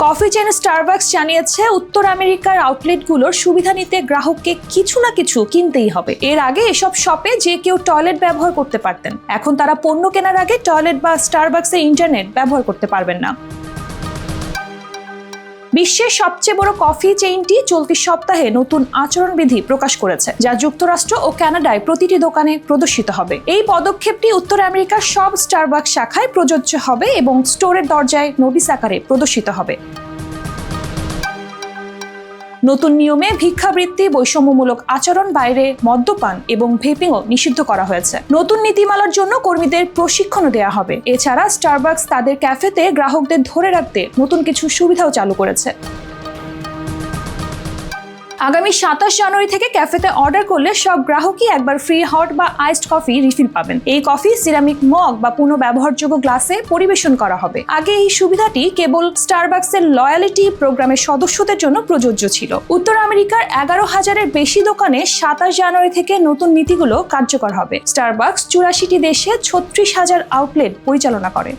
Coffee chain Starbucks জানিয়েছে উত্তর আমেরিকার আউটলেটগুলোর সুবিধা নিতে গ্রাহককে কিছু না কিছু কিনতেই হবে। এর আগে এসব শপে যে কেউ টয়লেট ব্যবহার করতে পারতেন, এখন তারা পণ্য কেনার আগে টয়লেট বা স্টারবাকসের ইন্টারনেট ব্যবহার করতে পারবেন না। বিশ্বের সবচেয়ে বড় কফি চেইনটি চলতি সপ্তাহে নতুন আচরণবিধি প্রকাশ করেছে, যা যুক্তরাষ্ট্র ও কানাডায় প্রতিটি দোকানে প্রদর্শিত হবে। এই পদক্ষেপটি উত্তর আমেরিকার সব স্টারবাকস শাখায় প্রযোজ্য হবে এবং স্টোরের দরজায় নোটিশ আকারে প্রদর্শিত হবে। নতুন নিয়মে ভিক্ষাবৃত্তি, বৈষম্যমূলক আচরণ, বাইরে মদ্যপান এবং ভেপিংও নিষিদ্ধ করা হয়েছে। নতুন নীতিমালার জন্য কর্মীদের প্রশিক্ষণও দেওয়া হবে। এছাড়া স্টারবাকস তাদের ক্যাফেতে গ্রাহকদের ধরে রাখতে নতুন কিছু সুবিধাও চালু করেছে। আগামী 27 জানুয়ারি থেকে ক্যাফেতে অর্ডার করলে সব গ্রাহকই একবার ফ্রি হট বা আইসড কফি রিফিল পাবেন। এই কফি সিরামিক মগ বা পুনঃব্যবহারযোগ্য গ্লাসে পরিবেশন করা হবে। আগে এই সুবিধাটি কেবল স্টারবাকসের লয়ালিটি প্রোগ্রামের সদস্যদের জন্য প্রযোজ্য ছিল। উত্তর আমেরিকার 11,000-এর বেশি দোকানে 27 জানুয়ারি থেকে নতুন নীতিগুলো কার্যকর হবে। স্টারবাকস 84টি দেশে 36,000 আউটলেট পরিচালনা করে।